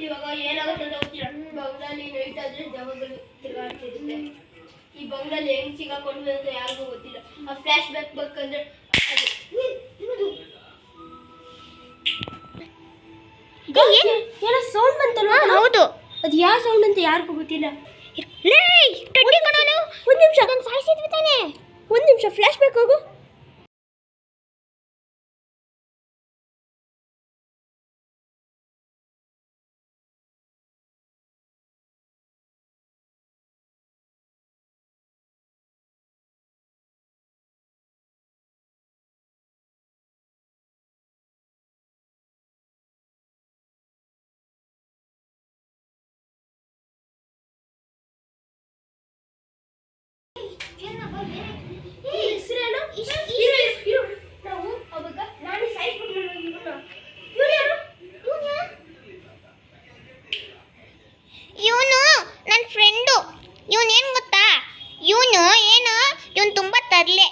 ಇವಾಗ ಏನಾಗುತ್ತೆ ಅಂತ ಗೊತ್ತಿಲ್ಲ. ಬಂಗ್ಲಲ್ಲಿ ನೈಟ್ ಆದ್ರೆ ದೆವ್ವಗಳು ತಿರುಗಾಡ್ತಿರುತ್ತೆ. ಈ ಬಂಗ್ಲಲ್ಲಿ ಹೆಂಗ್ ಸಿಗಾಕೊಂಡ್ವಿ ಅಂತ ಯಾರಿಗೂ ಗೊತ್ತಿಲ್ಲ. ಆ ಫ್ಲಾಶ್ ಬ್ಯಾಕ್ ಬೇಕಂದ್ರೆ ಏನೋ ಸೌಂಡ್ ಬಂತಲ್ಲ. ಹೌದು, ಅದು ಯಾವ ಸೌಂಡ್ ಅಂತ ಯಾರಿಗೂ ಗೊತ್ತಿಲ್ಲ. ಒಂದು ನಿಮಿಷ, ನಾನು ಸಾಯಿಸಿದ್ವಿ ತಾನೆ. ಒಂದು ನಿಮಿಷ, ಫ್ಲಾಶ್ ಬ್ಯಾಕ್ ಹೋಗು. ಇವನು ನನ್ನ ಫ್ರೆಂಡು. ಇವನೇನು ಗೊತ್ತಾ, ಇವನು ತುಂಬ ತರಲೆ.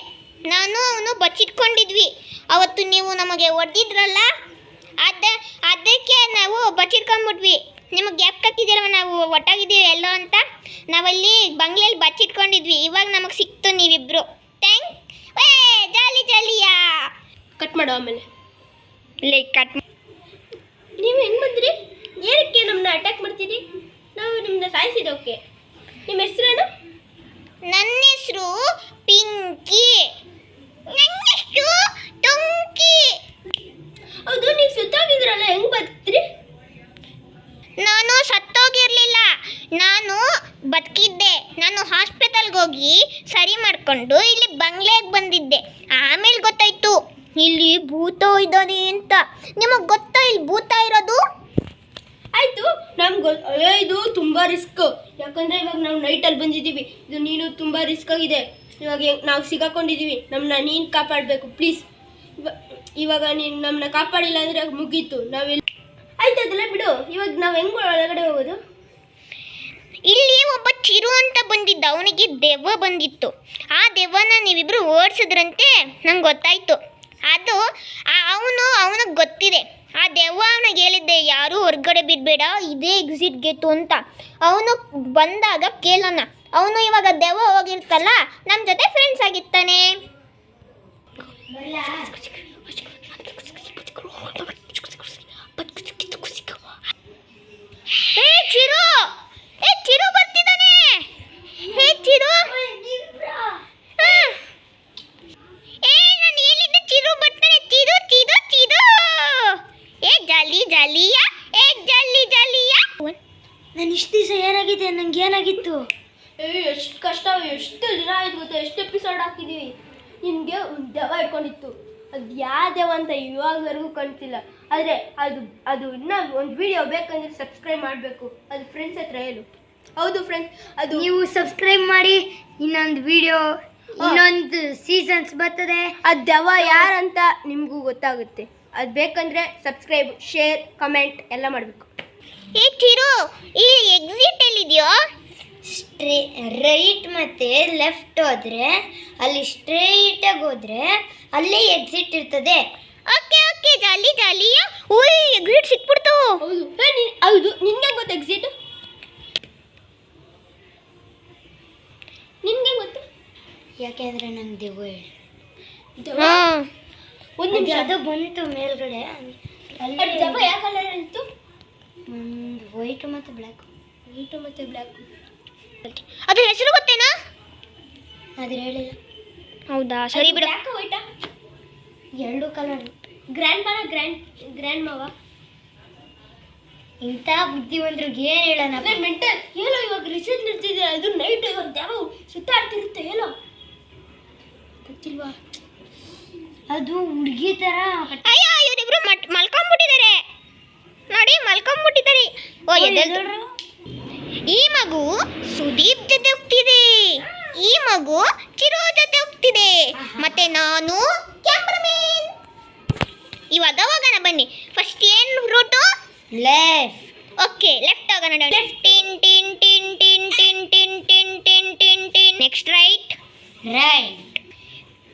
ನಾನು ಅವನು ಬಚ್ಚಿಟ್ಕೊಂಡಿದ್ವಿ. ಅವತ್ತು ನೀವು ನಮಗೆ ಹೊಡೆದಿದ್ರಲ್ಲ, ಅದಕ್ಕೆ ನಾವು ಬಚ್ಚಿಟ್ಕೊಂಡ್ಬಿಟ್ವಿ. ನಿಮಗೆ ಗ್ಯಾಪ್ ಕಟ್ಟಿದ್ದೀರವ, ನಾವು ಒಟ್ಟಾಗಿದ್ದೀವಿ ಎಲ್ಲೋ ಅಂತ. ನಾವಲ್ಲಿ ಬಂಗ್ಲೆಯಲ್ಲಿ ಬಚ್ಚಿಟ್ಕೊಂಡಿದ್ವಿ. ಇವಾಗ ನಮಗೆ ಸಿಕ್ತು ನೀವಿಬ್ರು. ಜಾಲಿ ಜಾಲಿಯಾ. ಕಟ್ ಮಾಡು ಆಮೇಲೆ. ಕಟ್. ನೀವು ಹೆಂಗೆ ಬಂದ್ರಿ? ಏನಕ್ಕೆ ನಮ್ಮನ್ನ ಅಟ್ಯಾಕ್ ಮಾಡ್ತೀರಿ? ನಾವು ನಿಮ್ಮನ್ನ ಸಾಯಿಸಿದೋಕೆ. ನಿಮ್ಮ ಹೆಸರೇನು? ನನ್ನ ಹೆಸರು ಪಿಂಕಿ. ನನ್ನ ಹೆಸರು ಟೊಂಕಿ. ಹೌದು, ನೀವು ಸುತ್ತಾಗಿದ್ರಲ್ಲ, ಹೆಂಗೆ ಬದುಕ್ತೀರಿ? ನಾನು ಸತ್ತೋಗಿರಲಿಲ್ಲ, ನಾನು ಬದುಕಿದ್ದೆ. ನಾನು ಹಾಸ್ಪಿಟಲ್ಗೆ ಹೋಗಿ ಸರಿ ಮಾಡಿಕೊಂಡು ಇಲ್ಲಿ ಬಂಗ್ಲೆಗೆ ಬಂದಿದ್ದೆ. ಆಮೇಲೆ ಗೊತ್ತಾಯ್ತು ಇಲ್ಲಿ ಭೂತ ಇದ್ದಾನೆ ಅಂತ. ನಿಮಗೆ ಗೊತ್ತಾ ಇಲ್ಲಿ ಭೂತ ಇರೋದು? ಆಯಿತು, ನಮ್ಗೆ ಇದು ತುಂಬ ರಿಸ್ಕ್. ಯಾಕಂದರೆ ಇವಾಗ ನಾವು ನೈಟಲ್ಲಿ ಬಂದಿದ್ದೀವಿ. ಇದು ನೀನು ತುಂಬ ರಿಸ್ಕ್ ಆಗಿದೆ. ಇವಾಗ ನಾವು ಸಿಗಾಕೊಂಡಿದ್ದೀವಿ. ನಮ್ಮನ್ನ ನೀನು ಕಾಪಾಡಬೇಕು ಪ್ಲೀಸ್. ಇವಾಗ ನೀನು ನಮ್ಮನ್ನ ಕಾಪಾಡಿಲ್ಲ ಅಂದರೆ ಮುಗೀತು. ನಾವೆಲ್ಲಿ ಆಯ್ತು, ಅದೆಲ್ಲ ಬಿಡು. ಇವಾಗ ನಾವು ಹೆಂಗೆ ಒಳಗಡೆ ಹೋಗೋದು? ಇಲ್ಲಿ ಒಬ್ಬ ಚಿರು ಅಂತ ಬಂದಿದ್ದ, ಅವನಿಗೆ ದೆವ್ವ ಬಂದಿತ್ತು. ಆ ದೆವ್ವನ ನೀವಿಬ್ರು ಓಡಿಸಿದ್ರಂತೆ, ನಂಗೆ ಗೊತ್ತಾಯ್ತು. ಅದು ಅವನಿಗೆ ಗೊತ್ತಿದೆ. ಆ ದೆವ್ವ ಅವನಿಗೆ ಹೇಳಿದ್ದೆ, ಯಾರೂ ಹೊರಗಡೆ ಬಿಡಬೇಡ, ಇದೇ ಎಕ್ಸಿಟ್ ಗೇಟು ಅಂತ. ಅವನು ಬಂದಾಗ ಕೇಳೋಣ. ಅವನು ಇವಾಗ ದೆವ್ವ ಹೋಗಿರ್ತಲ್ಲ, ನಮ್ಮ ಜೊತೆ ಫ್ರೆಂಡ್ಸ್ ಆಗಿರ್ತಾನೆ. ಚಿರು ಬರ್ತಿದ್ದಾನೆ. ಚಿರು, ನಾನು ಹೇಳಿದ್ದೆ ಚಿರು ಬರ್ತಾನೆ. ಚಿರು ಚಿರು ಚಿರು. ಜಾಲಿ ಜಾಲಿಯಾ, ಜಾಲಿ ಜಾಲಿಯಾ. ನಾನು ಇಷ್ಟು ದಿವಸ ಏನಾಗಿದೆ, ನಂಗೆ ಏನಾಗಿತ್ತು? ಎಷ್ಟು ಕಷ್ಟ, ಎಷ್ಟು ದಿನ ಆಯ್ತು ಗೊತ್ತಾ? ಎಷ್ಟು ಎಪಿಸೋಡ್ ಹಾಕಿದ್ದೀವಿ. ನಿಮಗೆ ದೆವ್ವ ಇಟ್ಕೊಂಡಿತ್ತು. ಅದು ಯಾವ ದೆವ್ವ ಅಂತ ಇವಾಗವರೆಗೂ ಕಾಣ್ತಿಲ್ಲ. ಆದರೆ ಅದು ಇನ್ನೂ ಒಂದು ವಿಡಿಯೋ ಬೇಕಂದ್ರೆ ಸಬ್ಸ್ಕ್ರೈಬ್ ಮಾಡಬೇಕು. ಅದು ಫ್ರೆಂಡ್ಸ್ ಹತ್ರ ಹೇಳು. ಹೌದು ಫ್ರೆಂಡ್ಸ್, ಅದು ನೀವು ಸಬ್ಸ್ಕ್ರೈಬ್ ಮಾಡಿ. ಇನ್ನೊಂದು ವಿಡಿಯೋ, ಇನ್ನೊಂದು ಸೀಸನ್ಸ್ ಬರ್ತದೆ. ಅದು ದೆವ್ವ ಯಾರಂತ ನಿಮಗೂ ಗೊತ್ತಾಗುತ್ತೆ. ಅದು ಬೇಕಂದರೆ ಸಬ್ಸ್ಕ್ರೈಬ್, ಶೇರ್, ಕಮೆಂಟ್ ಎಲ್ಲ ಮಾಡಬೇಕು. ಚಿರು, ಈ ಎಕ್ಸಿಟ್ ಎಲ್ಲಿದೆಯೋ? ರೈಟ್ ಮತ್ತು ಲೆಫ್ಟ್ ಹೋದರೆ, ಅಲ್ಲಿ ಸ್ಟ್ರೈಟಾಗಿ ಹೋದರೆ ಅಲ್ಲಿ ಎಕ್ಸಿಟ್ ಇರ್ತದೆ. ಓಕೆ ಓಕೆ, ಜಾಲಿ ಜಾಲಿಯಾ. ಓಯ್, ಎಕ್ಸಿಟ್ ಸಿಕ್ಬಿಡ್ತು. ಹೌದು, ನಿನ್ಗೆ ಗೊತ್ತು ಎಕ್ಸಿಟ್? ನಿನ್ಗೆ ಗೊತ್ತು? ಯಾಕೆಂದರೆ ನಂಗೆ ದೆವ್ವ ಹೇಳಿ ಒಂದು ನಿಮಿಷ, ಅದು ಬಂತು ಮೇಲ್ಗಡೆ. ದೆವ್ವ ಯಾವ ಕಲರ್ ಇತ್ತು? ಒಂದು ವೈಟು ಮತ್ತು ಬ್ಲ್ಯಾಕ್. ವೈಟು ಮತ್ತು ಬ್ಲ್ಯಾಕ್. ಅದು ಹೆಸರು ಗೊತ್ತೇನಾ? ಅದ್ರ ಹೇಳಿಲ್ಲ. ಹೌದಾ, ಸರಿ ಬಿಡು. ಬ್ಲ್ಯಾಕ್ ವೈಟಾ? ಎರಡು ಕಲರ್. ಗ್ರ್ಯಾಂಡ್ ಗ್ರ್ಯಾಂಡ್ ಮಾವ. ಇಂಥ ಬುದ್ಧಿವಂತರಿಗೆ ಏನು ಹೇಳೋಣ? ಮೆಂಟಲ್ ಹೇಳೋ. ಇವಾಗ ರಿಸರ್ಚ್ ನಡೆಸಿದ್ರೆ ಅದು ನೈಟ್ ಇವಾಗ ದೆವ್ವ ಸುತ್ತಾಡ್ತಿರುತ್ತೆ. ಹೇಳೋ, ಗೊತ್ತಿಲ್ವಾ? ಅದು ಹುಡುಗಿ ಥರ. ಅಯ್ಯೋ, ಇವರಿಬ್ರು ಮಲ್ಕೊಂಡ್ಬಿಟ್ಟಿದ್ದಾರೆ ನೋಡಿ, ಮಲ್ಕೊಂಡ್ಬಿಟ್ಟಿದ್ದಾರೆ. ಓ, ಎದ್ದೇಳ್ರು. ಈ ಮಗು ಸುದೀಪ್ ಜೊತೆ ಹೋಗ್ತಿದೆ, ಈ ಮಗು ಚಿರು ಜೊತೆ ಹೋಗ್ತಿದೆ, ಮತ್ತೆ ನಾನು ಕ್ಯಾಮ್ರಾಮನ್. ಇವಾಗ ಹೋಗೋಣ ಬನ್ನಿ. ಫಸ್ಟ್ ಏನು ರೂಟು? ಲೆಫ್ಟ್. ಓಕೆ, ಲೆಫ್ಟ್ ಹೋಗೋಣ. ಲೆಫ್ಟ್. ಟಿನ್ ಟಿನ್ ಟಿನ್ ಟಿನ್ ಟಿನ್ ಟಿನ್ ಟಿನ್ ಟಿನ್ ಟಿನ್ ಟಿನ್. Next right. ರೈಟ್.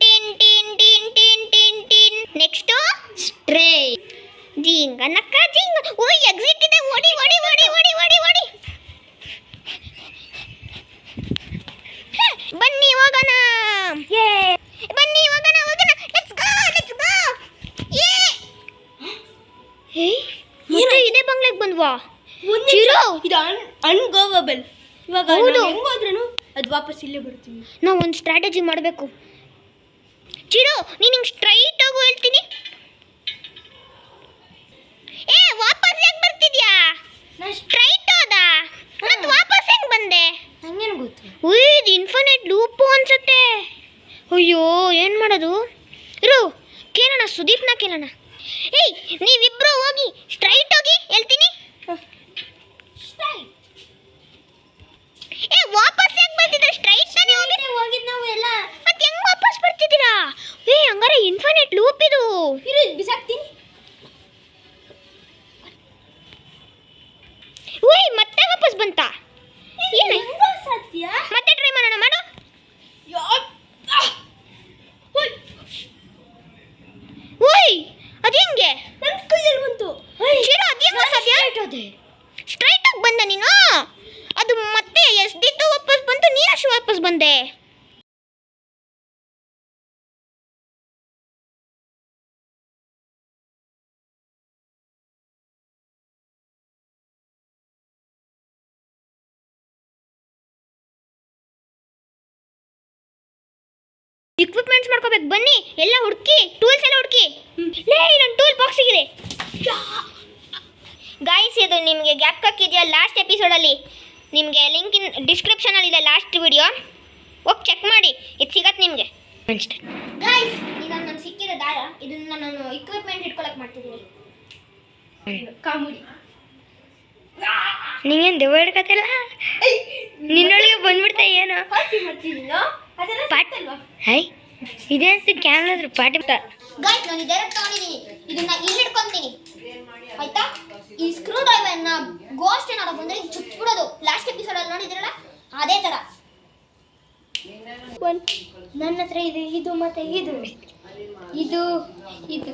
ಟಿನ್ ಟಿನ್ ಟಿನ್ ಟಿನ್ ಟಿನ್ ಟಿನ್. Next straight. ಜಿಂಗ ನಕ್ಕ ಜಿಂಗ. ಓ ಎಕ್ಸಿಟ್ ಇದೆ, ಓಡಿ ಓಡಿ ಓಡಿ ಓಡಿ ಓಡಿ ಓಡಿ. ಬನ್ನಿ ಹೋಗೋಣ, ಬನ್ನಿ ಹೋಗೋಣ ಹೋಗೋಣ. Let's go let's go. ಏ ಮತ್ತೆ ಇದೇ ಬಂಗ್ಲೆಗೆ ಬಂದ್ವಾ? ಚಿರು ಇದು ಅನ್ಗೋವಬಲ್. ಇವಾಗ ಹೌದು. ಹೆಂಗೋದ್ರೂ ಅದು ವಾಪಸ್ ಇಲ್ಲೇ ಬರ್ತೀವಿ. ನಾವು ಒಂದು ಸ್ಟ್ರಾಟಜಿ ಮಾಡಬೇಕು. ಚಿರು ನೀನು ಹಿಂಗೆ ಸ್ಟ್ರೈಟ್ ಹೋಗು ಹೇಳ್ತೀನಿ. ಏ ವಾಪಸ್ ಹೆಂಗ್ ಬರ್ತಿದ್ಯಾ? ನಾನು ಸ್ಟ್ರೈಟ್ ಹೋದ ಮತ್ತೆ ವಾಪಸ್ ಹೆಂಗ್ ಬಂದೆ? ಹಂಗೇನು ಗೊತ್ತು. ಉಯ್ ಇದು ಇನ್ಫಿನಿಟ್ ಲೂಪು ಅನ್ಸುತ್ತೆ. ಅಯ್ಯೋ ಏನು ಮಾಡೋದು? ಇರು ಕೇಳೋಣ, ಸುದೀಪ್ನ ಕೇಳೋಣ. ಏಯ್ ನೀವಿಬ್ರು ಹೋಗಿ ಸ್ಟ್ರೈಟ್ ಹೋಗಿ ಹೇಳ್ತೀನಿ. ಏ ವಾಪಸ್ ಹೆಂಗ್ ಬರ್ತಿದ್ರೆ? ಸ್ಟ್ರೈಟ್ ತಾನೇ ಹೋಗಿದ್ದು ನಾವು ಎಲ್ಲ. ಮತ್ತೆ ಹೆಂಗ್ ವಾಪಸ್ ಬರ್ತಿದ್ದೀರಾ? ಏ ಹಂಗಾರೆ ಇನ್ಫಿನಿಟ್ ಲೂಪ್ ಇದು. ಇರು ಬಿಸಾಕ್ತೀನಿ. ಓಯ್ ಮತ್ತೆ ವಾಪಸ್ ಬಂತಾ? ಏನು ಸತ್ಯ ಮತ್ತೆ ಟ್ರೈ ಮಾಡೋಣ, ಮಾಡು. ಓಯ್ ಅದು ಹೆಂಗೆ? ನನ್ನ ಕೈಯಲ್ಲಿ ಬಂತು. ಚಿರು ಅದು ಹೆಂಗೆ ಸಾಧ್ಯ? ಸ್ಟ್ರೈಟ್ ಆಗಿ ಬಂದ ನೀನು, ಅದು ಮತ್ತೆ ಎಸ್ದಿದ್ದು ವಾಪಸ್ ಬಂತು, ನೀನಷ್ಟು ವಾಪಸ್ ಬಂದೆ. ಇಕ್ವಿಪ್ಮೆಂಟ್ಸ್ ಮಾಡ್ಕೋಬೇಕು, ಬನ್ನಿ ಎಲ್ಲ ಹುಡುಕಿ, ಟೂಲ್ಸ್ ಎಲ್ಲ ಹುಡುಕಿ. ಲೇ ನನ್ನ ಟೂಲ್ ಬಾಕ್ಸ್ ಸಿಗಿದೆ. ಗಾಯ್ಸ್ ಇದು ನಿಮಗೆ ಗ್ಯಾಪ್ ಹಾಕಿದೆಯಾ ಲಾಸ್ಟ್ ಎಪಿಸೋಡಲ್ಲಿ, ನಿಮಗೆ ಲಿಂಕ್ ಇನ್ ಡಿಸ್ಕ್ರಿಪ್ಷನಲ್ಲಿ ಇದೆ ಲಾಸ್ಟ್ ವಿಡಿಯೋ, ಹೋಗಿ ಚೆಕ್ ಮಾಡಿ, ಇದು ಸಿಗತ್ತೆ ನಿಮಗೆ. ಗಾಯ್ಸ್ ಈಗ ನನಗೆ ಸಿಕ್ಕಿದ ದಾರ, ಇದನ್ನು ನಾನು ಇಕ್ವಿಪ್ಮೆಂಟ್ ಇಟ್ಕೊಳಕ್ಕೆ ಮಾಡ್ತಿದ್ದೀನಿ. ಕಾಮಿಡಿ. ನೀವೇನು ದೆವ್ವ ಹಿಡ್ಕತ್ತಿಲ್ಲ? ನಿನ್ನೊಳಗೆ ಬಂದ್ಬಿಡ್ತಾ ಏನೋ ಪಾರ್ಟಿ ಮಾಡ್ತಿದ್ದೀನೋ ಅದೆಲ್ಲ ಪಾಟಲ್ವಾ? ಹೈ ಇದೇ ಅಂತ ಕ್ಯಾಮ್ರಾದ್ರ ಪಾಟಿ ಗಾಯ್ಸ್ ನಾನು ಡೈರೆಕ್ಟ್ ತಗೊಂಡಿದ್ದೀನಿ, ಇದನ್ನ ಇಲ್ಲಿ ಇಟ್ಕೊಂತೀನಿ ಆಯ್ತಾ. ಈ ಸ್ಕ್ರೂ ಡ್ರೈವರ್ನ ಗೋಸ್ಟ್ ಏನಾದ್ರು ಬಂದರೆ ಚುಚ್ಬಿಡೋದು. ಲಾಸ್ಟ್ ಎಪಿಸೋಡಲ್ಲಿ ನೋಡಿದ್ರಲ್ಲ ಅದೇ ಥರ. ನನ್ನ ಹತ್ರ ಇದೆ ಇದು ಮತ್ತೆ ಇದು ಇದು ಇದು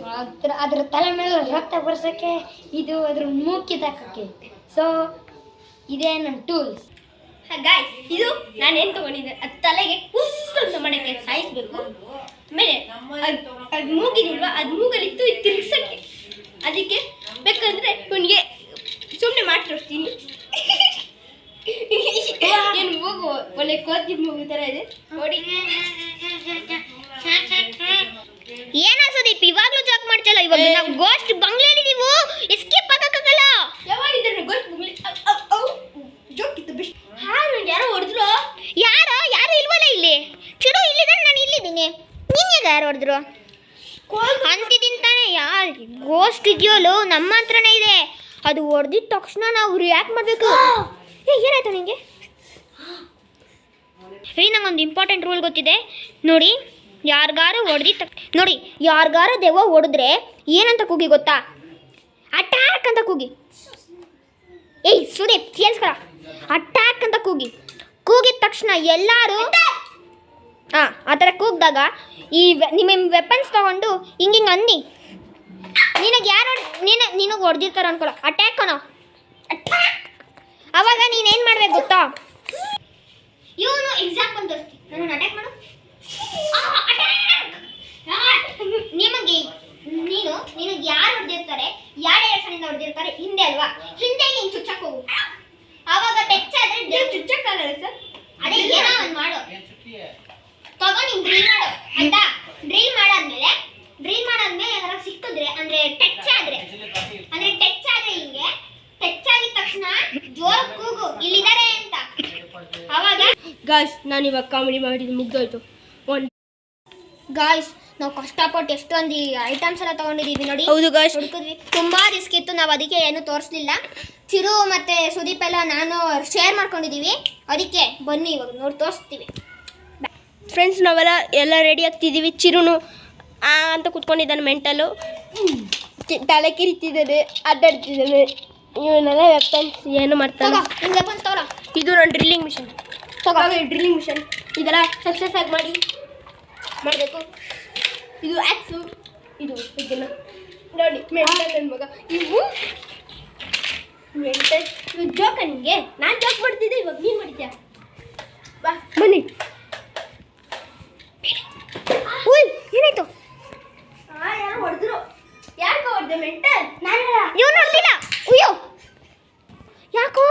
ಅದ್ರ ತಲೆ ಮೇಲೆ ರಕ್ತ ಬರ್ಸೋಕ್ಕೆ, ಇದು ಅದ್ರ ಮೂಕಿದಾಕಕ್ಕೆ. ಸೊ ಇದೇ ನನ್ನ ಟೂಲ್ಸ್. ಗಾಯ್ಸ್ ಇದು ನಾನು ಏನು ತೊಗೊಂಡಿದ್ದೆ, ಅದು ತಲೆಗೆ ಉಸ್ ಅಂತ ಮಾಡೋಕ್ಕೆ ಸಾಯಿಸ್ಬೇಕು. ಆಮೇಲೆ ಅದು ಮೂಗಿದಿಲ್ವಾ, ಅದು ಮೂಗಲ್ಲಿತ್ತು ಇದು ತಿರ್ಗ್ಸಕ್ಕೆ. ಅದಕ್ಕೆ ಬೇಕಂದರೆ ಇವನಿಗೆ ಸುಮ್ಮನೆ ಮಾಡಿ ತೋರಿಸ್ತೀನಿ. ಏನು ಮೂಗು ಒಳ್ಳೆ ಕೋತಿ ಮೂಗು ಥರ ಇದೆ ನೋಡಿ. ಏನಾ ಸುದೀಪ್ ಇವಾಗಲೂ ಜಾಕ್ ಮಾಡ್ತಿಲ್ಲ? ಇವಾಗ ನಾವು ಗೋಸ್ಟ್ ಬಂಗ್ಲೆಯಲ್ಲಿ ನೀವು ಎಸ್ಕೇಪ್ ಆಗಕ್ಕಾಗಲ್ಲ. ಯಾವಾಗಿದ್ದರೆ ಗೋಸ್ಟ್ ಜೋಕ್ ಇತ್ತು ಬೆಸ್ಟ್. ನಂಗೆ ಯಾರೋ ಹೊಡೆದ್ರು. ಯಾರು ಇಲ್ವಲ್ಲ ಇಲ್ಲಿ? ಚಿರು ಇಲ್ಲಿದ್ದಾರೆ, ನಾನು ಇಲ್ಲಿದ್ದೀನಿ. ನಿನ್ಗೆ ಯಾರು ಹೊಡೆದ್ರು ಅಂತಿದ್ದೀನಿ ತಾನೇ? ಯಾರು ಗೋಸ್ಟ್ ಇದೆಯೋಲು ನಮ್ಮ ಹತ್ರನೇ ಇದೆ. ಅದು ಹೊಡೆದಿದ ತಕ್ಷಣ ನಾವು ರಿಯಾಕ್ಟ್ ಮಾಡಬೇಕು. ಏನಾಯ್ತು ನಿಮಗೆ? ನಂಗೊಂದು ಇಂಪಾರ್ಟೆಂಟ್ ರೂಲ್ ಗೊತ್ತಿದೆ ನೋಡಿ. ಯಾರಿಗಾರು ನೋಡಿ, ಯಾರಿಗಾರು ದೆವ್ವ ಹೊಡೆದ್ರೆ ಏನಂತ ಕೂಗಿ ಗೊತ್ತಾ? ಅಟ್ಯಾಕ್ ಅಂತ ಕೂಗಿ. ಏಯ್ ಸುದೀಪ್ ಕೇಳಿಸ್ಕೊಳ, ಅಟ್ಯಾಕ್ ಅಂತ ಕೂಗಿದ ತಕ್ಷಣ ಎಲ್ಲರೂ ಆ ಥರ ಕೂಗಿದಾಗ ನಿಮ್ಮ ವೆಪನ್ಸ್ ತೊಗೊಂಡು ಹಿಂಗೆ ಅನ್ನಿ. ನಿನಗೆ ಯಾರು ನಿನಗೆ ಹೊಡೆದಿರ್ತಾರೋ ಅನ್ಕೊಳ್ಳೋ, ಅಟ್ಯಾಕ್ ಅನ್ನೋ, ಅಟ್ಯಾಕ್. ಅವಾಗ ನೀನೇನು ಮಾಡ್ಬೇಕು ಗೊತ್ತಾ? ಇವನು ಎಕ್ಸಾಂಪಲ್ ತೋರಿಸ್ತೀನಿ, ನಾನು ಅಟ್ಯಾಕ್ ಮಾಡು. ನಿನಗೆ ಯಾರು ಹೊಡೆದಿರ್ತಾರೆ, ಯಾವ ಡೈರೆಕ್ಷನಿಂದ ಹೊಡೆದಿರ್ತಾರೆ, ಹಿಂದೆ ಅಲ್ವಾ? ಹಿಂದೆ ನೀನು ಚುಚ್ಚಕ್ಕೆ ಹೋಗು. ಆವಾಗ ಟಚ್ ಆದರೆ ಚುಚ್ಚಕ್ಕಾಗಲ್ಲ ಸರ್. ಅದೇ ಏನೋ ಒಂದು ಮಾಡು, ತಗೋ ನೀನು ಡ್ರಿಲ್ ಮಾಡು ಆಯ್ತಾ. ಡ್ರಿಲ್ ಮಾಡಾದ್ಮೇಲೆ ಏನಾದ್ರು ಸಿಕ್ಕಿದ್ರೆ ಅಂದರೆ ಟಚ್ ಆದ್ರೆ ಹಿಂಗೆ ಟಚ್ ಆಗಿದ ತಕ್ಷಣ ಜೋರ್ ಕೂಗು ಇಲ್ಲಿದ್ದಾರೆ ಅಂತ. ಅವಾಗ ಗಾಯ್ಸ್ ನಾನು ಇವಾಗ ಕಾಮಿಡಿ ಮಾಡಿದ್ದು ಮುಗ್ದೋಯ್ತು. ಗಾಯ್ಸ್ ನಾವು ಕಷ್ಟಪಟ್ಟು ಎಷ್ಟೊಂದು ಐಟಮ್ಸ್ ಎಲ್ಲ ತೊಗೊಂಡಿದ್ದೀವಿ ನೋಡಿ. ಹೌದು ಗಾಯ್ಸ್, ಹುಡುಕಿದ್ವಿ, ತುಂಬ ರಿಸ್ಕ್ ಇತ್ತು, ನಾವು ಅದಕ್ಕೆ ಏನು ತೋರಿಸ್ಲಿಲ್ಲ. ಚಿರು ಮತ್ತು ಸುದೀಪ್ ಎಲ್ಲ ನಾನು ಶೇರ್ ಮಾಡ್ಕೊಂಡಿದ್ದೀವಿ, ಅದಕ್ಕೆ ಬನ್ನಿ ಇವಾಗ ನೋಡಿ ತೋರಿಸ್ತೀವಿ. ಫ್ರೆಂಡ್ಸ್ ನಾವೆಲ್ಲ ಎಲ್ಲ ರೆಡಿ ಆಗ್ತಿದ್ದೀವಿ. ಚಿರುನು ಅಂತ ಕೂತ್ಕೊಂಡಿದ್ದಾನೆ ಮೆಂಟಲು, ತಲೆ ಕಿರಿತಿದ್ದಾನೆ, ಅಡ್ಡಾಡ್ತಿದ್ದಾನೆ. ಇವನ್ನೆಲ್ಲ ವೆಪನ್ಸ್ ಏನು ಮಾಡ್ತಾನೆ. ವೆಪನ್ಸ್ ತಗೊಳ. ಇದು ನನ್ನ ಡ್ರಿಲ್ಲಿಂಗ್ ಮಿಷನ್. ಡ್ರಿಲ್ಲಿಂಗ್ ಮಿಷನ್ ಇದೆಲ್ಲ ಸಕ್ಸಸ್ ಆಗಿ ಮಾಡಬೇಕು. ಇದು ಆ್ಯಕ್ಸು, ಇದು ಇದನ್ನು ನೋಡಿ ಮೆಂಟಲ್ ನನ್ನ ಮಗ ಇವು ಮೆಂಟಲ್ ಇವು ಜೋಕ ನಿಮಗೆ ನಾನು ಜೋಕ್ ಮಾಡ್ತಿದ್ದೆ ಇವಾಗ ನೀನು ಮಾಡಿದ್ಯಾ ಬಾ ಬನ್ನಿ ಉಯ್ ಏನಾಯ್ತು ಯಾರು ಹೊಡೆದ್ರು ಯಾಕೆ ಹೊಡೆದೆ ಮೆಂಟಲ್ ನಾನು ನೀವು ನೋಡ್ತಿಲ್ಲ ಅಯ್ಯೋ ಯಾಕೋ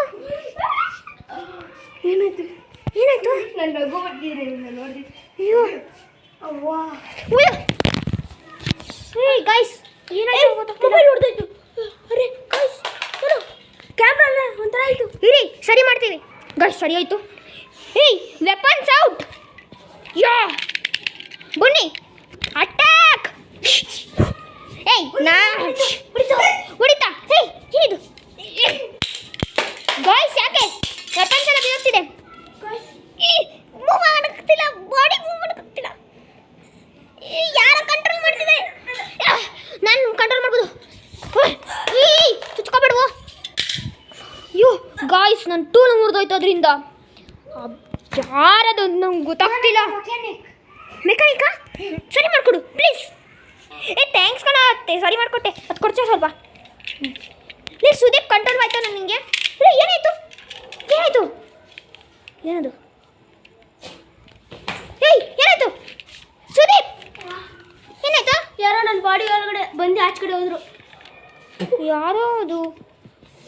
ಏನಾಯ್ತು ಏನಾಯ್ತು ನಾನು ರಘು ಬರ್ತಿದ್ರೆ ನಾನು ನೋಡಿದ್ದೆ ಅಯ್ಯೋ ಅವ್ವಾ ಉಯ್ಯೋ ಏಯ್ ಗೈಸ್ ಏನಾಯ್ತು ಮೊಬೈಲ್ ಹೊಡೆದಾಯ್ತು ಅರೆ ಗೈಸ್ ನೋಡು ಕ್ಯಾಮ್ರಾ ಅಲ್ಲ ಒಂಥರ ಆಯಿತು ಇರಿ ಸರಿ ಮಾಡ್ತೀವಿ ಗೈಸ್ ಸರಿ ಆಯ್ತು ಏಯ್ ವೆಪನ್ಸ್ ಔಟ್ ಯಾ ಬನ್ನಿ ಅಟ್ಯಾಕ್ ಏಯ್ ನಾ ಹೊಡಿತಾ ಏಯ್ ಏನಿದು ಗಾಯ್ಸ್ ಯಾಕೆ ವೆಪನ್ಸ್ ಎಲ್ಲ ಬೀಳ್ತಿದೆ ಮೂವ್ ಮಾಡಕ್ತಿಲ್ಲ ಬಾಡಿ ಮೂವ್ ಮಾಡಕ್ತಿಲ್ಲ ಯಾರ ಕಂಟ್ರೋಲ್ ಮಾಡ್ತಿದೆ ನಾನು ಕಂಟ್ರೋಲ್ ಮಾಡ್ಬೋದು ಏಯ್ ಚುಚ್ಕೋಬೇಡುವ ಅಯ್ಯೋ ಗಾಯ್ಸ್ ನನ್ನ ಟೂಲ್ ಮುರಿದೋಯ್ತು ಅದರಿಂದ ಯಾರದು ನಂಗೆ ಗೊತ್ತಾಗ್ತಿಲ್ಲ ಮೆಕ್ಯಾನಿಕಾ ಸರಿ ಮಾಡಿಕೊಡು ಪ್ಲೀಸ್ ಥ್ಯಾಂಕ್ಸ್ ಕಣ ಸರಿ ಮಾಡಿಕೊಟ್ಟೆ ಅದು ಕೊಡ್ಚೋ ಸ್ವಲ್ಪ ಪ್ಲೀಸ್ ಸುದೀಪ್ ಕಂಟ್ರೋಲ್ ಆಯ್ತಾ ನಿಮಗೆ ಏನಾಯ್ತು ಏನಾಯ್ತು ಏನದು ಏಯ್ ಏನಾಯ್ತು ಸುದೀಪ್ ಏನಾಯ್ತು ಯಾರೋ ನನ್ನ ಬಾಡಿ ಒಳಗಡೆ ಬಂದು ಆಚೆ ಕಡೆ ಹೋದ್ರು ಯಾರೋ ಅದು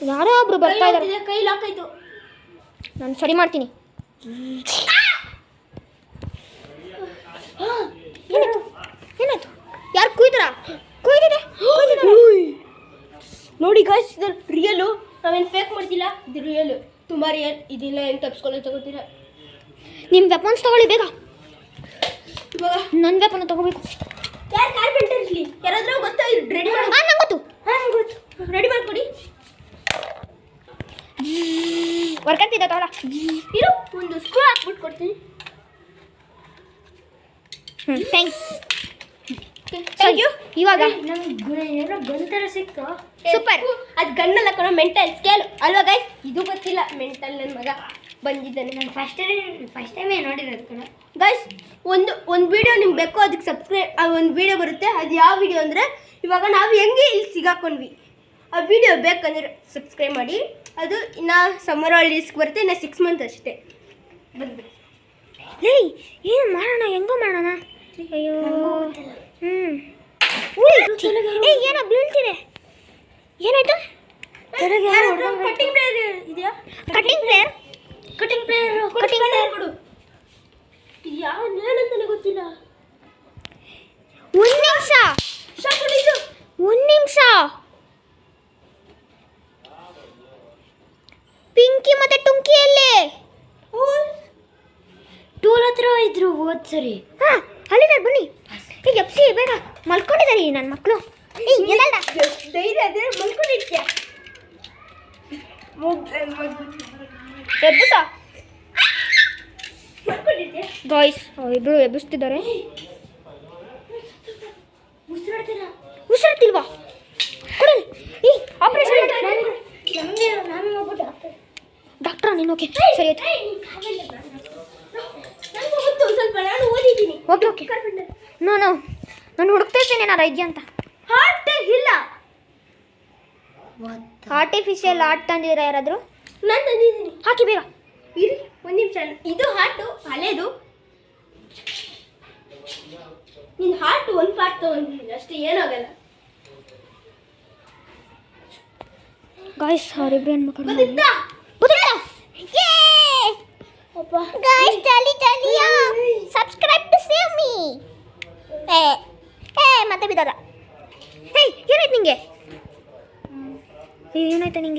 ಯಾರೋ ಒಬ್ರು ಬರ್ತಾ ಇದ್ದಾರೆ ಕೈ ಲಾಕ್ ಆಯ್ತು ನಾನು ಸರಿ ಮಾಡ್ತೀನಿ ಏನಾಯ್ತು ಏನಾಯ್ತು ಯಾರು ಕುಯ್ದಿದೆ ನೋಡಿ ಗಾಯ್ಸ್ ಇದು ರಿಯಲು ನಾವೇನು ಫೇಕ್ ಮಾಡ್ತಿಲ್ಲ ಇದು ರಿಯಲು ತುಂಬ ರಿಯಲ್ ಇದೆಲ್ಲ ಏನು ತಪ್ಪಿಸ್ಕೊಳ್ಳೋ ತಗೋತೀರ ನಿಮ್ಮ ವೆಪನ್ಸ್ ತಗೊಳ್ಳಿ ಬೇಗ ಇವಾಗ ನನ್ನ ವೆಪನ್ ತಗೋಬೇಕು ಯಾರು ಕಾರ್ಪೆಂಟರ್ ಇರಲಿ ಯಾರಾದ್ರೂ ಗೊತ್ತಾ ರೆಡಿ ಮಾಡಿ ನಂಗೆ ಗೊತ್ತು ಗೊತ್ತು ರೆಡಿ ಮಾಡಿಕೊಡಿ ವರ್ಕ್ ಆಗ್ತಿದ್ದ ತಗೊಳ ಇರು ಒಂದು ಸ್ಕ್ರೂ ಹಾಕ್ಬಿಟ್ಟು ಕೊಡ್ತೀನಿ ಥ್ಯಾಂಕ್ಸ್ ಥ್ಯಾಂಕ್ ಯು ಇವಾಗ ನಮ್ಗೆ ಏನೋ ಬಂತರ ಸಿಕ್ತು ಸೂಪರ್ ಅದು ಗಣ್ಣಲ್ಲ ಕಣೋ ಮೆಂಟಲ್ ಸ್ಕೇಲ್ ಅಲ್ವಾ ಗೈಸ್ ಇದು ಗೊತ್ತಿಲ್ಲ ಮೆಂಟಲ್ ನನ್ನ ಮಗ ಬಂದಿದ್ದಾನೆ ನಾನು ಫಸ್ಟ್ ಟೈಮೇ ನೋಡಿರೋದು ಕಣ ಗೈಸ್ ಒಂದು ವಿಡಿಯೋ ನಿಮ್ಗೆ ಬೇಕು ಅದಕ್ಕೆ ಸಬ್ಸ್ಕ್ರೈಬ್ ಒಂದು ವಿಡಿಯೋ ಬರುತ್ತೆ ಅದು ಯಾವ ವಿಡಿಯೋ ಅಂದರೆ ಇವಾಗ ನಾವು ಹೆಂಗೆ ಇಲ್ಲಿ ಸಿಗಾಕೊಂಡ್ವಿ ಆ ವಿಡಿಯೋ ಬೇಕಂದ್ರೆ ಸಬ್ಸ್ಕ್ರೈಬ್ ಮಾಡಿ ಅದು ಇನ್ನು ಸಮ್ಮರ್ ಹಾಲಿಡೇಸ್ಗೆ ಬರುತ್ತೆ ಇನ್ನು 6 ಮಂತ್ ಅಷ್ಟೇ ಬಂದ್ಬಿಡಿ ಏಯ್ ಏನು ಮಾಡೋಣ ಹೆಂಗೋ ಮಾಡೋಣ ಅಯ್ಯೋ ಏಯ್ ಏನೋ ಬೀಳ್ತಿದೆ ಏನಾಯ್ತು ಕಟ್ಟಿಂಗ್ ಪ್ಲೇಯರ್ ಇದೆಯಾ ಕಟಿಂಗ್ ಪ್ಲೇಯರ್ ಕಟಿಂಗ್ ಪ್ಲೇಯರ್ ಕೊಡು ಯಾವ ಏನಂತಾನೆ ಗೊತ್ತಿಲ್ಲ ಒಂದು ನಿಮಿಷ ಒಂದು ನಿಮಿಷ ಪಿಂಕಿ ಮತ್ತೆ ಟುಂಕಿಯಲ್ಲೇ ಟೂಲ್ ಹತ್ರ ಇದ್ರು ಹೋದ್ ಸರಿ ಹಾಂ ಅಲ್ಲಿದ್ದಾರೆ ಬನ್ನಿ ಈಗ ಎಪ್ಸಿ ಬೇಗ ಮಲ್ಕೊಂಡಿದ್ದಾರೆ ನನ್ನ ಮಕ್ಕಳು ಧೈರ್ಯ ಅದೇ ಮಲ್ಕೊಂಡಿರ್ತೀಯ ಎಬ್ಬಿಸ ಮಲ್ಕೊಂಡಿರ್ತೀಯ ಗಾಯ್ಸ್ ಇಬ್ಬರು ಎಬ್ಬಿಸ್ತಿದ್ದಾರೆ ಉಸಿರಾಡ್ತಿಲ್ಲ ಹುಷಾರ್ತಿಲ್ವಾ ಕೊಡಿ ಈ ಆಪರೇಷನ್ ನಮಗೆ ನಾನು ಒಬ್ಬ ಡಾಕ್ಟ್ರಾ ನೀನು ಓಕೆ ಸರಿ ಆಯ್ತು ನನಗೂ ಗೊತ್ತು ಸ್ವಲ್ಪ ನಾನು ಓದಿದ್ದೀನಿ ಓಕೆ ಓಕೆ ನಾನು ಹುಡುಕ್ತಾ ಇದ್ದೇನೆ ಏನಾರ ಇದೆಯಾ ಅಂತ ಹಾರ್ಟ್ ಇಲ್ಲ ಆರ್ಟಿಫಿಷಿಯಲ್ ಆರ್ಟ್ ತಂದಿದ್ದೀರಾ ಯಾರಾದರೂ ನಾನು ತಂದಿದ್ದೀನಿ ಹಾಕಿ ಬೇಗ ಇರಿ ಒಂದು ನಿಮಿಷ ಇದು ಹಾರ್ಟು ಹಳೇದು ನಿನ್ನ ಹಾರ್ಟ್ ಒಂದು ಪಾರ್ಟ್ ತೊಗೊಂಡಿದ್ದೀನಿ ಅಷ್ಟೇ ಏನಾಗಲ್ಲ ಗಾಯ್ಸ್ ಅವರಿಬ್ರು ಹೆಣ್ಮಕ್ಳು ಗೊತ್ತಾ ಅಪ್ಪ Guys, tally, subscribe to save me. ಮತ್ತೆ ಬಿದ್ದಾರ ಹೇಯ್ ಏನಾಯ್ತು ನಿಂಗೆ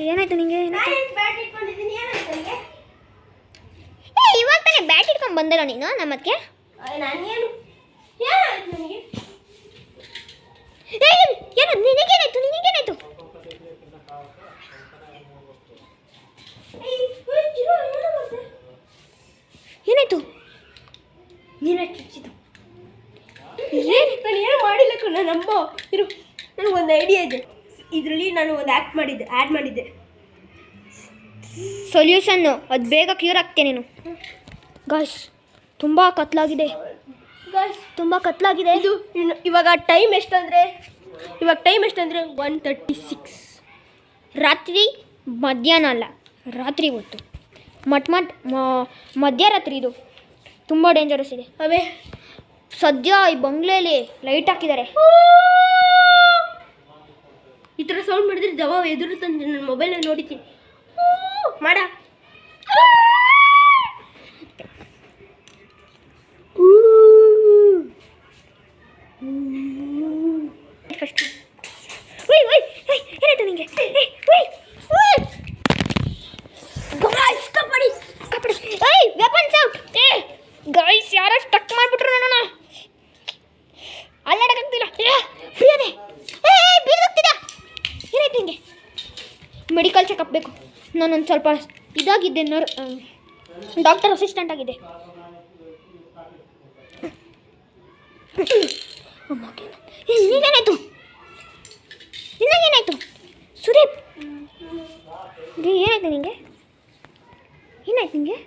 ಏನಾಯ್ತು ನಿಂಗೆ ಬ್ಯಾಟ್ ಇಟ್ಕೊಂಡಿದ್ದೀನಿ ಏನಾಯ್ತು ನನಗೆ ಇವಾಗ ತಾನೇ ಬ್ಯಾಟ್ ಇಟ್ಕೊಂಡು ಬಂದಲ್ಲ ನೀನು ನಮ್ಮಕ್ಕೆ ನಾನೇನು ಏನಾಯ್ತು ನನಗೆ ಏನು ನಿನಗೇನಾಯ್ತು ಏನಾಯ್ತು ನೀನೇ ಚುಚ್ಚಿತು ನಾನು ಏನು ಮಾಡಿಲ್ಲ ಕಣ ನಂಬೋ ಇರು ನನಗೊಂದು ಐಡಿಯಾ ಇದೆ ಇದರಲ್ಲಿ ನಾನು ಒಂದು ಆ್ಯಡ್ ಮಾಡಿದ್ದೆ ಸೊಲ್ಯೂಷನ್ನು ಅದು ಬೇಗ ಕ್ಯೂರ್ ಆಗ್ತೀಯ ನೀನು ಗಾಯ್ಸ್ ತುಂಬ ಕತ್ಲಾಗಿದೆ ಗಾಯ್ಸ್ ತುಂಬ ಕತ್ಲಾಗಿದೆ ಇದು ಇವಾಗ ಟೈಮ್ ಎಷ್ಟಂದರೆ ಇವಾಗ ಟೈಮ್ ಎಷ್ಟಂದರೆ 1:36 ರಾತ್ರಿ ಮಧ್ಯಾಹ್ನ ಅಲ್ಲ, ರಾತ್ರಿ ಹೊತ್ತು ಮಧ್ಯರಾತ್ರಿ ಇದು ತುಂಬ ಡೇಂಜರಸ್ ಇದೆ. ಅವೇ ಸದ್ಯ ಈ ಬಂಗ್ಲೆಯಲ್ಲಿ ಲೈಟ್ ಹಾಕಿದ್ದಾರೆ. ಈ ಥರ ಸೌಂಡ್ ಮಾಡಿದ್ರೆ ದವ ಎದುರು ತಂದು ನನ್ನ ಮೊಬೈಲಲ್ಲಿ ನೋಡಿತೀನಿ ಮಾಡ. ಫಸ್ಟ್ ಏನಾಯ್ತು ನಿಂಗೆ? Weapons out. ಗೈಸ್ ಯಾರೋ ಸ್ಟಕ್ ಮಾಡಿಬಿಟ್ರು ನನ್ನನ್ನು, ಅಲ್ಲಾಡಕ್ಕಾಗ್ತಿಲ್ಲ. ಫ್ರೀ ಅದೇ ಬೀಳ್ತಿದ್ದ. ಏನಾಯ್ತು ನಿಂಗೆ? ಮೆಡಿಕಲ್ ಚೆಕಪ್ ಬೇಕು. ನಾನೊಂದು ಸ್ವಲ್ಪ ಇದಾಗಿದ್ದೆ, ಡಾಕ್ಟರ್ ಅಸಿಸ್ಟೆಂಟ್ ಆಗಿದ್ದೆ. ಏನಾಯ್ತು ನಿನಗೇನಾಯ್ತು ಸುದೀಪ್? ಏನಾಯ್ತು ನಿಂಗೆ? ಏನಾಯ್ತು ನಿಂಗೆ?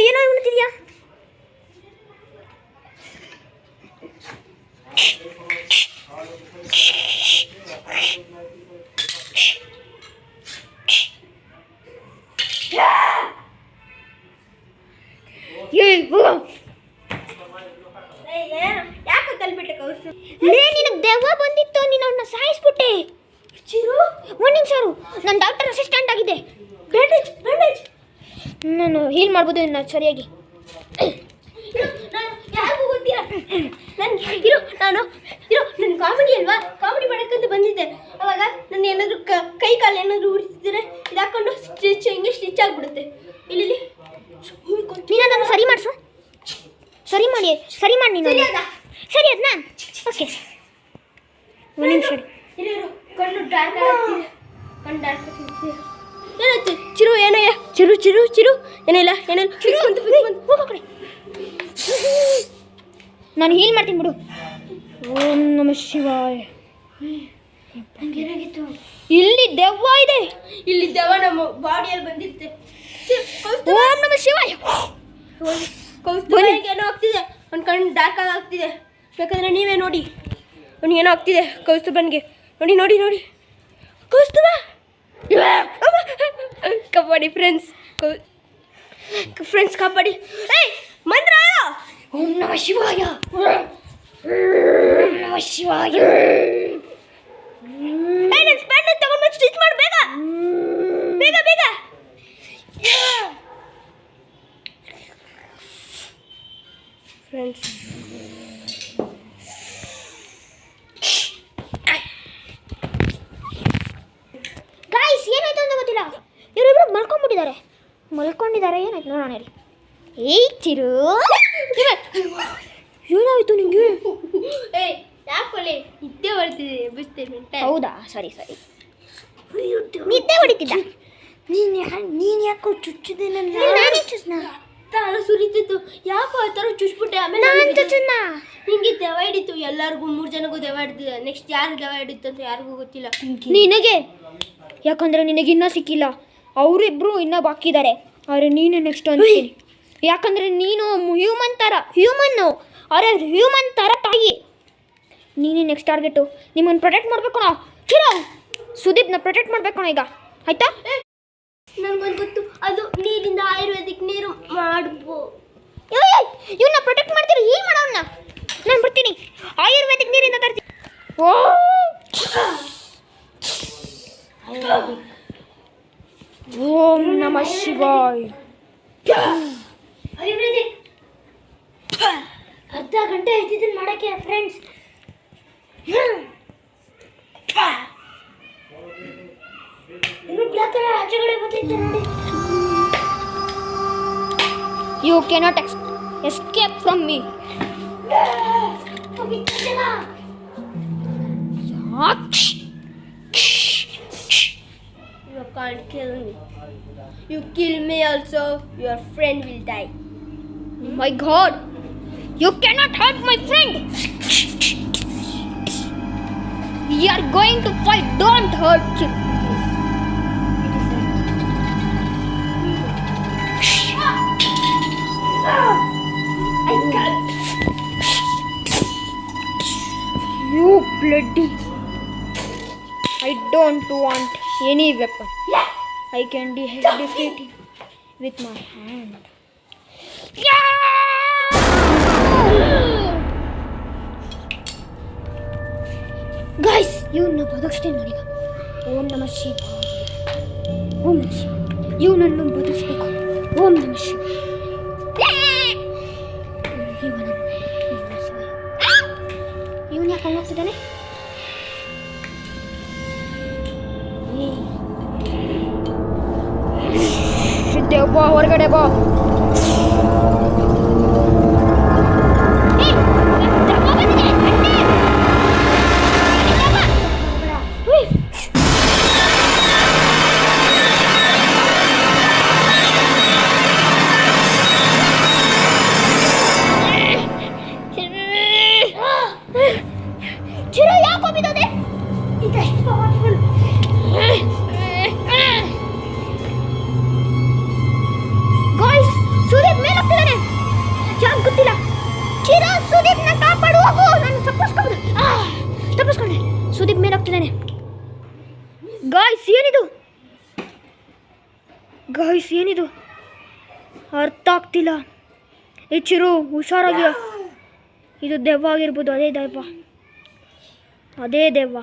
ಏನೋ ಉಣ್ತಿದ್ಯಾ? ಯಾಕೆ ತಲ್ಬಿಟ್ಟೆ ಕೌಸು? ನಿನಗೆ ದೆವ್ವ ಬಂದಿತ್ತು, ನೀನು ಅವನ್ನ ಸಾಯಿಸ್ಬಿಟ್ಟೆ. ಚಿರು ಒಂದು ನಿಮಿಷ, ನಾನು ಡಾಕ್ಟರ್ ಅಸಿಸ್ಟೆಂಟ್ ಆಗಿದೆ. ಬ್ಯಾಂಡೇಜ್ ಬ್ಯಾಂಡೇಜ್ ನಾನು ಹೀಲ್ ಮಾಡ್ಬೋದು ಇನ್ನು ಸರಿಯಾಗಿ. ನಾನು ಯಾರಿಗೂ ಗೊತ್ತಿಲ್ಲ. ನಾನು ನನ್ನ ಕಾಮಿಡಿ ಅಲ್ವಾ, ಕಾಮಿಡಿ ಮಾಡೋಕ್ಕಂತ ಬಂದಿದ್ದೆ. ಅವಾಗ ನನ್ನ ಏನಾದರೂ ಕೈ ಕಾಲು ಏನಾದರೂ ಉರಿಸಿದ್ರೆ ಇದು ಹಾಕ್ಕೊಂಡು ಹಿಂಗೆ ಸ್ಟಿಚ್ ಆಗಿಬಿಡುತ್ತೆ. ಇಲ್ಲಿ ನೀನು ಅದನ್ನು ಸರಿ ಮಾಡಿಸು. ಸರಿ ಮಾಡಿ ನೀನು. ಸರಿ ಅದನ್ನ ಓಕೆ. ಒಂದು ನಿಮಿಷ. ಕಣ್ಣು ಡಾರ್ಕ್ ಆಗ್ತಿದೆ. ಕಣ್ಣು ಡಾರ್ಕ್ ಆಗ್ತಿದೆ. ಏನಾಯ್ತು ಚಿರು? ಏನೋ ಚಿರು ಚಿರು ಚಿರು ಏನಿಲ್ಲ ಏನಿಲ್ಲ. ಫಿಕ್ಸ್ ಹೋಗೋ ಕಡೆ. ನಾನು ಹೀಲ್ ಮಾಡ್ತೀನಿ ಬಿಡು. ಓಂ ನಮಃ ಶಿವಾಯ. ಏನಾಗಿತ್ತು? ಇಲ್ಲಿ ದೆವ್ವ ಇದೆ. ಇಲ್ಲಿ ದೆವ್ವ ನಮ್ಮ ಬಾಡಿಯಲ್ಲಿ ಬಂದಿರುತ್ತೆ. ಓಂ ನಮಃ ಶಿವಾಯ. ಕೌಸ್ತುಭನಿಗೆ ಏನೋ ಆಗ್ತಿದೆ, ಒಂದು ಕಣ್ಣು ಡಾರ್ಕ್ ಆಗ್ತಿದೆ. ಯಾಕಂದರೆ ನೀವೇ ನೋಡಿ ಅವ್ನಿಗೆ ಏನೋ ಆಗ್ತಿದೆ ಕೌಸ್ತುಭನಿಗೆ. ನೋಡಿ ನೋಡಿ ನೋಡಿ ಕೌಸ್ತುಭ. ಕಬಡ್ಡಿ ಫ್ರೆಂಡ್ಸ್ ಕಬಡ್ಡಿ. ಏಯ್ ಮಂತ್ರ. ಓಂ ನಮಃ ಶಿವಾಯ. ಓಂ ನಮಃ ಶಿವಾಯ. ನನ್ನ ಸ್ಪ್ಯಾನ್ ತಗೊಂಡು ಸ್ಟಿಚ್ ಮಾಡಿ ಬೇಗ ಬೇಗ ಬೇಗ. ಫ್ರೆಂಡ್ಸ್ ಗಾಯ್ಸ್ ಏನಾಯ್ತು ಅಂತ ಗೊತ್ತಿಲ್ಲ, ಇವರಿಬ್ರು ಮಲ್ಕೊಂಡಿದ್ದಾರೆ. ಏನಾಯ್ತು ನೋಡೋಣ ರೀ. ಏಯ್ ಚಿರು, ಏನಾಯ್ತು ನಿಂಗೆ? ಏಯ್ ಯಾಕೊಳ್ಳಿ ನಿದ್ದೆ ಬರ್ತಿದೆ, ಎಬ್ಬಿಸ್ತೇನೆ. ಹೌದಾ? ಸರಿ ನಿದ್ದೆ ಹೊಡಿತಿದ್ದ. ನೀನು ಯಾಕೋ ಚುಚ್ಚಿದೆ ನನ್ನ? ನಾನೇ ಚುಚ್ನ. ತಾಳ ಸುರಿತಿತ್ತು, ಯಾಕೋ ಆ ಥರ ಚುಚ್ಬಿಟ್ಟೆ. ಆಮೇಲೆ ನಾನು ಚುಚ್ನ. ನಿಂಗೆ ದೆವ್ವ ಹಿಡಿತು. ಎಲ್ಲರಿಗೂ 3 ಜನಗೂ ದೆವ್ವ ಹಿಡಿದಿದೆ. ನೆಕ್ಸ್ಟ್ ಯಾರು ದೆವ್ವ ಹಿಡಿತು ಅಂತ ಯಾರಿಗೂ ಗೊತ್ತಿಲ್ಲ. ನಿನಗೆ, ಯಾಕಂದರೆ ನಿನಗೆ ಇನ್ನೂ ಸಿಕ್ಕಿಲ್ಲ. ಅವರಿಬ್ಬರು ಇನ್ನೂ ಬಾಕಿ ಇದ್ದಾರೆ. ಆದರೆ ನೀನು ನೆಕ್ಸ್ಟ್ ಅಂತೀನಿ. ಯಾಕಂದರೆ ನೀನು ಹ್ಯೂಮನ್ನು ಅವರೇ ಹ್ಯೂಮನ್ ಥರ ತಾಯಿ. ನೀನೇ ನೆಕ್ಸ್ಟ್ ಟಾರ್ಗೆಟು. ನಿಮ್ಮನ್ನು ಪ್ರೊಟೆಕ್ಟ್ ಮಾಡಬೇಕು ನಾವು. ಚಿರೋ ಸುದೀಪ್ನ ಪ್ರೊಟೆಕ್ಟ್ ಮಾಡಬೇಕು ಈಗ, ಆಯಿತಾ? ನನಗೊಂದು ಗೊತ್ತು, ಅದು ನೀರಿಂದ ಆಯುರ್ವೇದಿಕ್ ನೀರು ಮಾಡ್ಬೋ. ಇವನ್ನ ಪ್ರೊಟೆಕ್ಟ್ ಮಾಡ್ತೀರಿ, ಹೀಲ್ ಮಾಡೋಣ. ನಾನು ಬರ್ತೀನಿ, ಆಯುರ್ವೇದಿಕ್ ನೀರಿಂದ ತರ್ತೀನಿ. ಓಂ ನಮಃ ಶಿವಾಯ. ಆಯುರ್ವೇದಿಕ್ ಅರ್ಧ ಗಂಟೆ ಆಯ್ತಿದ್ದೀನಿ ಮಾಡೋಕ್ಕೆ ಫ್ರೆಂಡ್ಸ್. ಇನ್ನು ಬ್ಲಾಕ್ ಕಲರ್ ಆಚೆಗಡೆ ಗೊತ್ತಿತ್ತು ನೋಡಿ. You cannot escape from me. You can't kill me. You kill me also, your friend will die. My God, you cannot hurt my friend. We are going to fight. Don't hurt him. I can't. You bloody. I don't want any weapon. I can defeat him with my hand. Guys, ಇವನ್ನ ಬದುಕಿಸ್ತೀನಿ ನಾನೀಗ. ಓಂ ನಮಃ ಶಿವಾಯ. ಓಂ ನಮಃ ಶಿವಾಯ. ಇವನನ್ನು ಬದುಕಿಸ್ಬೇಕು. ಓಂ ನಮಃ ಶಿವಾಯ. ಇವನು ಯಾಕೆ ಹೋಗ್ತಿದ್ದಾನೆ? ದೆವ್ವ ಹೊರಗಡೆ ಬಾ. ಚಿರು ಯಾಕೆ ಹೋಗಿದ್ದಾನೆ? ಇದೆಷ್ಟು ಪವರ್ಫುಲ್. ಗಾಯ್ಸ್, ಸುದೀಪ್ ಮೇಲೆ ಹೋಗ್ತಿದ್ದಾನೆ. ಯಾಕೆ ಗೊತ್ತಿಲ್ಲ. ಚಿರು, ಸುದೀಪ್ನ ಕಾಪಾಡು, ಹೋಗು. ನಾನು ತಪ್ಪಿಸ್ಕೊಂಡೆ. ಸುದೀಪ್ ಮೇಲೆ ಹೋಗ್ತಿದ್ದಾನೆ. ಗಾಯ್ಸ್, ಏನಿದು ಅರ್ಥ ಆಗ್ತಿಲ್ಲ. ಏ ಚಿರು, ಹುಷಾರಾಗಿ. ಇದು ದೆವ್ವ ಆಗಿರ್ಬೋದು. ಅದೇ ದೆವ್ವ.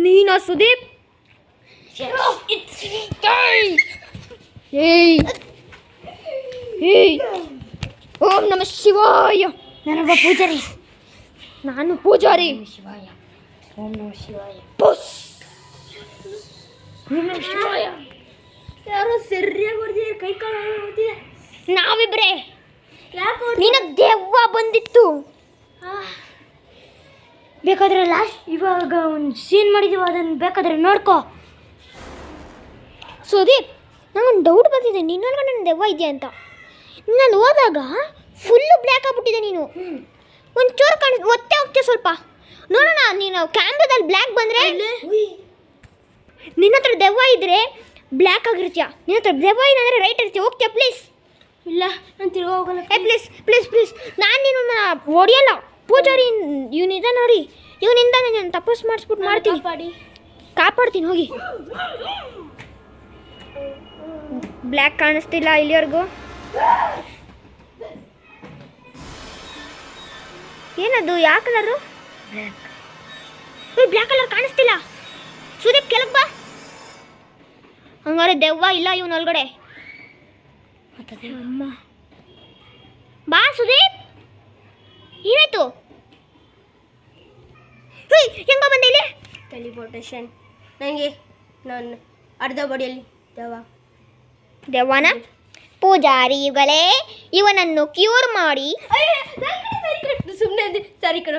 ನೀನಾ ಸುದೀಪ್? ಓಂ ನಮಃ ಶಿವಾಯ. ನಾನೊಬ್ಬ ಪೂಜಾರಿ. ನಾನು ಪೂಜಾರಿ. ಶಿವಾಯ. ಓಂ ನಮಃ ಶಿವಾಯ. ಬಸ್. ಓಂ ನಮಃ ಶಿವಾಯ. ಯಾರೋ ಸರಿಯಾಗಿ ಹೊಡೆದಿದ್ದಾರೆ, ಕೈ ಕಾಲು ಹೊಡೆದಿದೆ. ನಾವಿಬ್ರೆ. ಯಾಕೆ ನಿನಗೆ ದೆವ್ವ ಬಂದಿತ್ತು. ಬೇಕಾದ್ರೆ ಲಾಸ್ಟ್ ಇವಾಗ ಒಂದು ಸೀನ್ ಮಾಡಿದೀವಿ, ಅದನ್ನು ಬೇಕಾದ್ರೆ ನೋಡ್ಕೋ. ಸುದೀಪ್, ನಂಗೊಂದು ಡೌಟ್ ಬಂದಿದೆ. ನಿನ್ನೊಳಗೆ ನನ್ನ ದೆವ್ವ ಇದೆಯಾ ಅಂತ. ನಾನು ಹೋದಾಗ ಫುಲ್ಲು ಬ್ಲ್ಯಾಕ್ ಆಗ್ಬಿಟ್ಟಿದೆ. ನೀನು ಒಂಚೂರು ಒತ್ತೆ ಹೋಗ್ತೀಯ ಸ್ವಲ್ಪ. ನೋಡೋಣ, ನೀನು ಕ್ಯಾಮ್ರಾದಲ್ಲಿ ಬ್ಲ್ಯಾಕ್ ಬಂದರೆ. ನಿನ್ನ ಹತ್ರ ದೆವ್ವ ಇದ್ದರೆ ಬ್ಲ್ಯಾಕ್ ಆಗಿರ್ತೀಯ. ನಿನ್ನ ಹತ್ರ ದೆವ್ವ ಇದ್ರೆ ರೈಟ್ ಇರ್ತೀಯ. ಹೋಗ್ತೀಯ ಪ್ಲೀಸ್? ಇಲ್ಲ, ನಾನು ತಿರ್ಗಾ ಹೋಗಲ್ಲ. ಪ್ಲೀಸ್ ನಾನು ನಿನ್ನ ಹೊಡಿಯಲ್ಲ. ಪೂಜಾರಿ ಇವನಿದೆ ನೋಡಿ, ಇವನಿಂದ ನಾನು ತಪಸ್ಸು ಮಾಡಿಸ್ಬಿಟ್ಟು ಕಾಪಾಡ್ತೀನಿ. ಹೋಗಿ. ಬ್ಲ್ಯಾಕ್ ಕಾಣಿಸ್ತಿಲ್ಲ ಇಲ್ಲಿವರೆಗೂ. ಏನದು? ಯಾವ ಕಲರು? ಬ್ಲ್ಯಾಕ್ ಕಲರ್ ಕಾಣಿಸ್ತಿಲ್ಲ. ಸುದೀಪ್, ಕೆಳಗೆ ಬಾ. ಹಂಗಾರೆ ದೆವ್ವ ಇಲ್ಲ ಇವನೊಳಗಡೆ. ಅಮ್ಮ, ಬಾ ಸುದೀಪ್. ಏನಾಯ್ತು? ಹೆಂಗ ಬಂದೆ ಇಲ್ಲಿ? ಟೆಲಿಪೋರ್ಟೇಷನ್. ನನಗೆ ನಾನು ಅರ್ಧ ಬಾಡಿಯಲ್ಲಿ ದೆವ್ವನ ಪೂಜಾರಿಗಳೇ ಇವನನ್ನು ಕ್ಯೂರ್ ಮಾಡಿ. ಸುಮ್ಮನೆ ಸರಿ ಕಣ,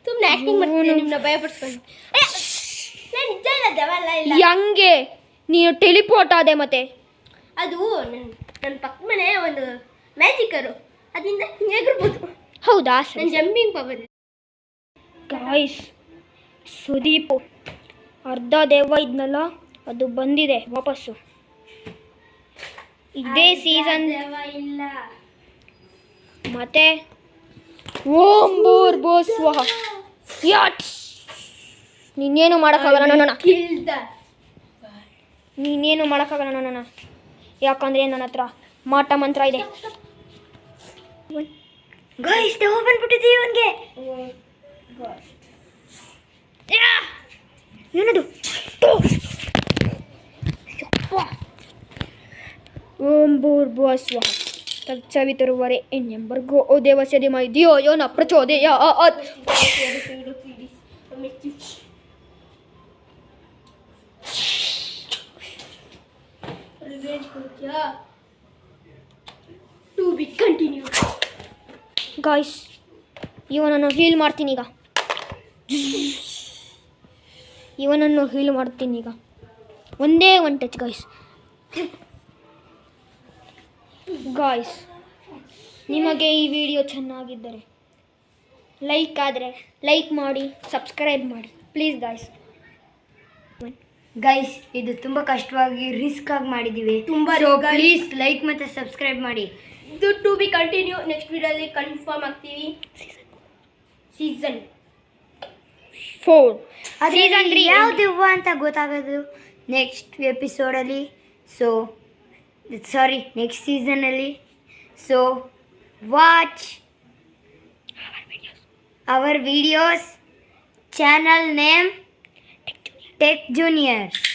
ಸುಮ್ಮನೆ ಆ್ಯಕ್ಟಿಂಗ್ ಮಾಡ್ತೀನಿ. ನಿಮ್ಮನ್ನ ಭಯಪಡಿಸ್ಕೊಂಡು ನಾನು ನಿಜ ಇಲ್ಲ, ದೆವ್ವ ಇಲ್ಲ. ಹೆಂಗೆ ನೀನು ಟೆಲಿಪೋರ್ಟ್ ಆದೆ? ಮತ್ತೆ ಅದು ನನ್ನ ಪಕ್ಕ ಮನೆ ಒಂದು ಮ್ಯಾಜಿಕರು, ಅದರಿಂದ ಹೇಗಿರ್ಬೋದು. ಹೌದಾ? ನನ್ನ ಜಂಪಿಂಗ್ ಪವರ್. ಗಾಯ್ಸ್, ಸುದೀಪ್ ಅರ್ಧ ದೆವ್ವ ಇದ್ನಲ್ಲ, ಅದು ಬಂದಿದೆ ವಾಪಸ್ಸು. ಇದೇ ಸೀಸನ್ ಇಲ್ಲ. ಮತ್ತೆ ಓಂ ಭೂರ್ಭುವ ಸ್ವಃ. ನೀನೇನು ಮಾಡೋಕ್ಕಾಗಲ್ಲ ನೋಡೋಣ. ನೀನೇನು ಮಾಡೋಕ್ಕಾಗಲ್ಲ ನೋಡೋಣ. ಯಾಕಂದ್ರೆ ನನ್ನ ಹತ್ರ ಮಾಟ ಮಂತ್ರ ಇದೆ. ಗಾಯ್ಸ್, ದೆವ್ವ ಬಂದ್ಬಿಟ್ಟಿದೆ ಇವನಿಗೆ. ಏನದು? ಓಂ ಭೂರ್ಭುವ ಸ್ವಃ ತತ್ಸವಿತುರ್ವರೆ ಎನ್ನೆಂಬರ್ಗೋ ಓ ದೇವಸ್ಯ ಧೀಮಹಿ ಧಿಯೋ ಯೋ ನ ಪ್ರಚೋದಯಾತ್. To be continue. ಗಾಯ್ಸ್, ಇವನನ್ನು ಹೀಲ್ ಮಾಡ್ತೀನಿ ಈಗ. ಒಂದೇ ಒಂದು ಟಚ್ ಗಾಯ್ಸ್. ನಿಮಗೆ ಈ ವಿಡಿಯೋ ಚೆನ್ನಾಗಿದ್ದರೆ ಲೈಕ್ ಮಾಡಿ, ಸಬ್ಸ್ಕ್ರೈಬ್ ಮಾಡಿ ಪ್ಲೀಸ್ ಗಾಯ್ಸ್. ಗೈಸ್ ಇದು ತುಂಬ ಕಷ್ಟವಾಗಿ ರಿಸ್ಕ್ ಆಗಿ ಮಾಡಿದ್ದೀವಿ. ತುಂಬಾ ಸೊ risk ಆಗಿ- ಪ್ಲೀಸ್ ಲೈಕ್ ಮತ್ತು ಸಬ್ಸ್ಕ್ರೈಬ್ ಮಾಡಿ. ಇದು ಟು ಬಿ ಕಂಟಿನ್ಯೂ. ನೆಕ್ಸ್ಟ್ ವಿಡಿಯೋದಲ್ಲಿ ಕನ್ಫರ್ಮ್ ಆಗ್ತೀವಿ. ಸೀಸನ್ 4 ಅದರಲ್ಲಿ ಯಾವ ದೆವ್ವ ಅಂತ ಗೊತ್ತಾಗೋದು ನೆಕ್ಸ್ಟ್ ಎಪಿಸೋಡಲ್ಲಿ. ಸೊ ಸಾರಿ ನೆಕ್ಸ್ಟ್ ಸೀಸನಲ್ಲಿ. So watch hour videos. Channel name tech juniors.